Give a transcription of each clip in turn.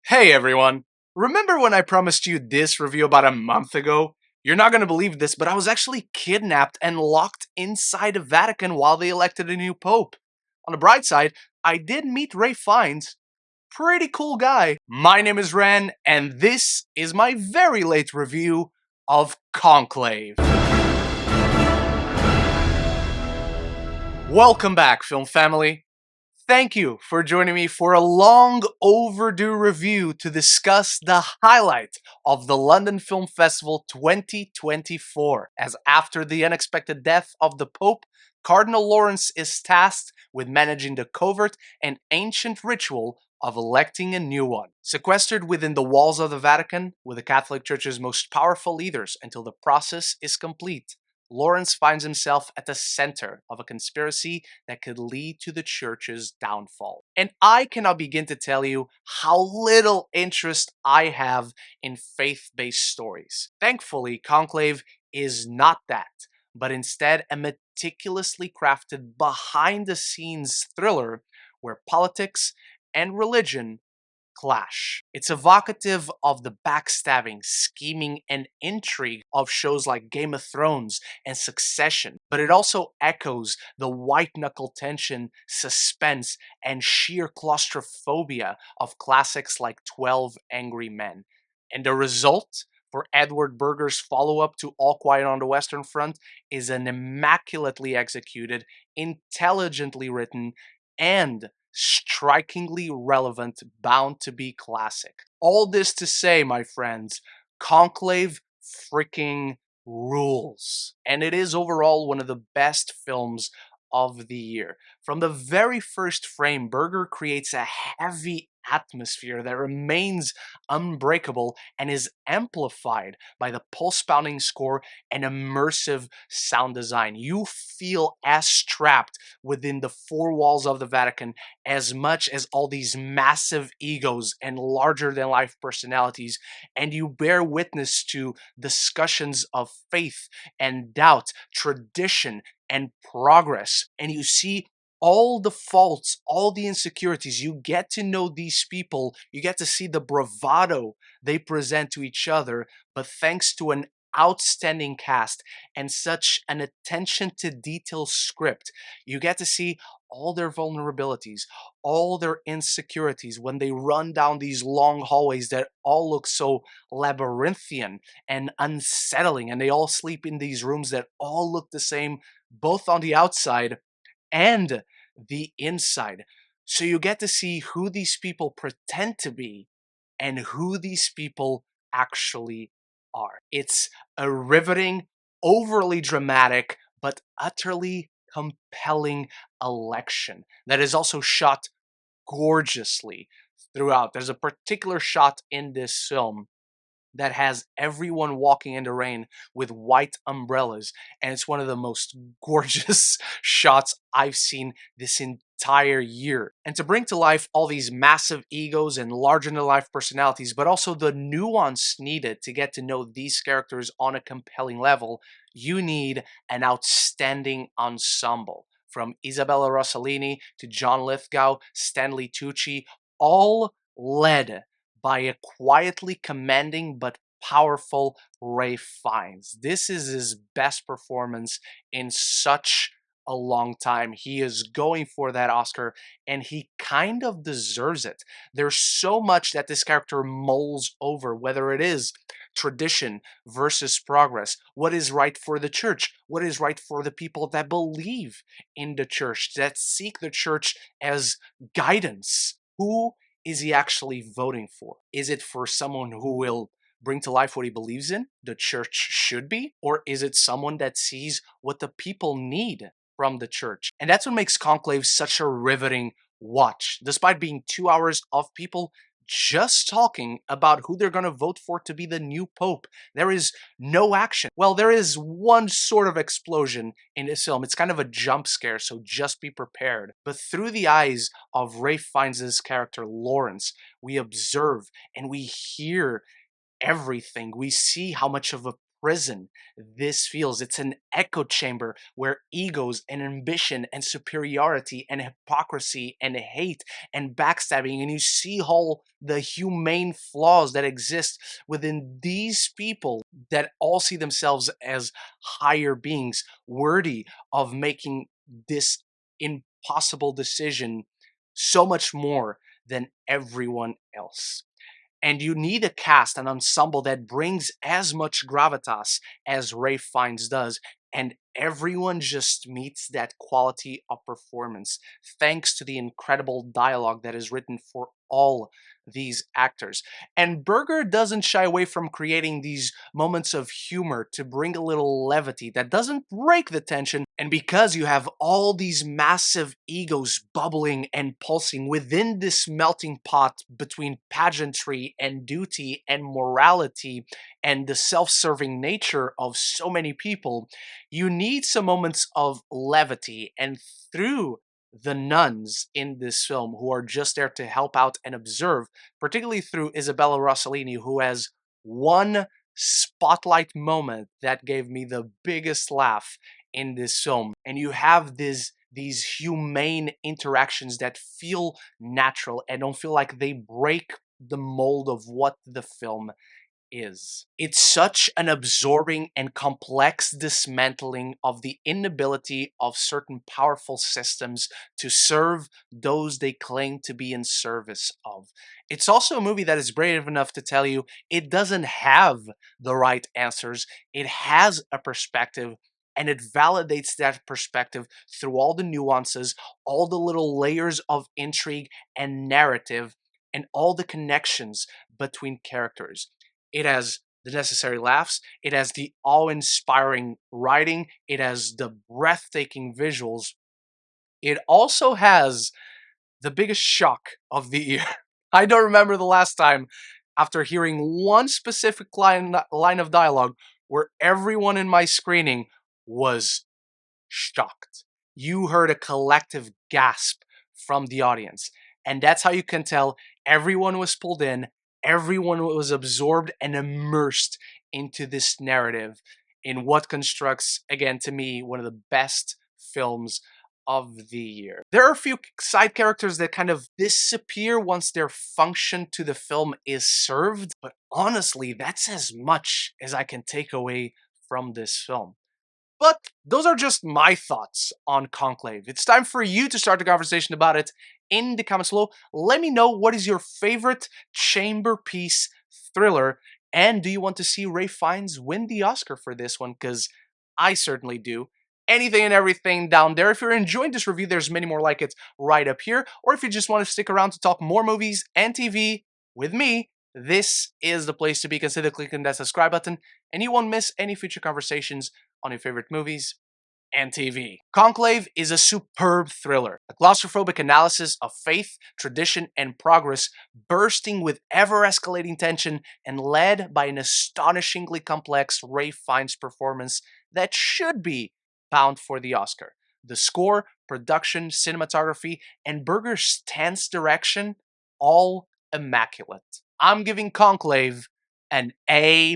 Hey everyone! Remember when I promised you this review about a month ago? You're not gonna believe this, but I was actually kidnapped and locked inside the Vatican while they elected a new pope. On the bright side, I did meet Ray Fiennes. Pretty cool guy. My name is Ren, and this is my very late review of Conclave. Welcome back, film family. Thank you for joining me for a long overdue review to discuss the highlight of the London Film Festival 2024. As after the unexpected death of the Pope, Cardinal Lawrence is tasked with managing the covert and ancient ritual of electing a new one. Sequestered within the walls of the Vatican, with the Catholic Church's most powerful leaders until the process is complete, Lawrence finds himself at the center of a conspiracy that could lead to the church's downfall. And I cannot begin to tell you how little interest I have in faith-based stories. Thankfully, Conclave is not that, but instead a meticulously crafted behind-the-scenes thriller where politics and religion clash. It's evocative of the backstabbing, scheming, and intrigue of shows like Game of Thrones and Succession, but it also echoes the white knuckle tension, suspense, and sheer claustrophobia of classics like 12 Angry Men. And the result? For Edward Berger's follow up to All Quiet on the Western Front is an immaculately executed, intelligently written, and strikingly relevant, bound to be classic. All this to say, my friends, Conclave freaking rules. And it is overall one of the best films of the year. From the very first frame, Berger creates a heavy atmosphere that remains unbreakable and is amplified by the pulse-pounding score and immersive sound design. You feel as trapped within the four walls of the Vatican as much as all these massive egos and larger-than-life personalities, and you bear witness to discussions of faith and doubt, tradition and progress, and you see all the faults, all the insecurities. You get to know these people, you get to see the bravado they present to each other, but thanks to an outstanding cast and such an attention to detail script, you get to see all their vulnerabilities, all their insecurities when they run down these long hallways that all look so labyrinthian and unsettling, and they all sleep in these rooms that all look the same, both on the outside and the inside. So you get to see who these people pretend to be and who these people actually are. It's a riveting, overly dramatic, but utterly compelling election that is also shot gorgeously throughout. There's a particular shot in this film that has everyone walking in the rain with white umbrellas, and it's one of the most gorgeous shots I've seen this entire year. And to bring to life all these massive egos and larger-than-life personalities, but also the nuance needed to get to know these characters on a compelling level, you need an outstanding ensemble. From Isabella Rossellini to John Lithgow, Stanley Tucci, all led by a quietly commanding but powerful Ray Fiennes. This is his best performance in such a long time. He is going for that Oscar, and he kind of deserves it. There's so much that this character mulls over, whether it is tradition versus progress, what is right for the church, what is right for the people that believe in the church, that seek the church as guidance. Who is he actually voting for? Is it for someone who will bring to life what he believes in, the church should be? Or is it someone that sees what the people need from the church? And that's what makes Conclave such a riveting watch. Despite being 2 hours of people just talking about who they're going to vote for to be the new pope, there is no action. Well, there is one sort of explosion in this film. It's kind of a jump scare, so just be prepared. But through the eyes of Ray Fiennes' character Lawrence, we observe and we hear everything. We see how much of a prison this feels. It's an echo chamber where egos and ambition and superiority and hypocrisy and hate and backstabbing, and you see all the humane flaws that exist within these people that all see themselves as higher beings worthy of making this impossible decision so much more than everyone else. And you need a cast, an ensemble that brings as much gravitas as Ray Fiennes does, and everyone just meets that quality of performance thanks to the incredible dialogue that is written for all these actors. And Berger doesn't shy away from creating these moments of humor to bring a little levity that doesn't break the tension. And because you have all these massive egos bubbling and pulsing within this melting pot between pageantry and duty and morality and the self-serving nature of so many people, you need some moments of levity. And through the nuns in this film, who are just there to help out and observe, particularly through Isabella Rossellini, who has one spotlight moment that gave me the biggest laugh in this film. And you have these humane interactions that feel natural and don't feel like they break the mold of what the film is. It's such an absorbing and complex dismantling of the inability of certain powerful systems to serve those they claim to be in service of. It's also a movie that is brave enough to tell you it doesn't have the right answers, it has a perspective. And it validates that perspective through all the nuances, all the little layers of intrigue and narrative, and all the connections between characters. It has the necessary laughs, it has the awe-inspiring writing, it has the breathtaking visuals. It also has the biggest shock of the year. I don't remember the last time, after hearing one specific line of dialogue, where everyone in my screening was shocked. You heard a collective gasp from the audience. And that's how you can tell everyone was pulled in, everyone was absorbed and immersed into this narrative in what constructs, again, to me, one of the best films of the year. There are a few side characters that kind of disappear once their function to the film is served, but honestly, that's as much as I can take away from this film. But those are just my thoughts on Conclave. It's time for you to start the conversation about it in the comments below. Let me know, what is your favorite chamber piece thriller, and do you want to see Ray Fiennes win the Oscar for this one? Because I certainly do. Anything and everything down there. If you're enjoying this review, there's many more like it right up here. Or if you just want to stick around to talk more movies and TV with me, this is the place to be. Consider clicking that subscribe button, and you won't miss any future conversations on your favorite movies and TV. Conclave is a superb thriller, a claustrophobic analysis of faith, tradition, and progress, bursting with ever-escalating tension and led by an astonishingly complex Ray Fiennes performance that should be bound for the Oscar. The score, production, cinematography, and Berger's tense direction, all immaculate. I'm giving Conclave an A-.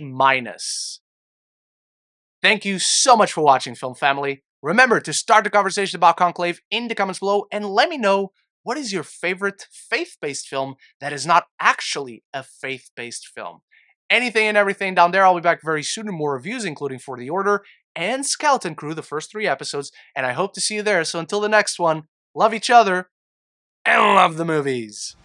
Thank you so much for watching, Film Family. Remember to start the conversation about Conclave in the comments below, and let me know, what is your favorite faith-based film that is not actually a faith-based film? Anything and everything down there. I'll be back very soon with more reviews, including For the Order and Skeleton Crew, the first 3 episodes, and I hope to see you there. So until the next one, love each other and love the movies.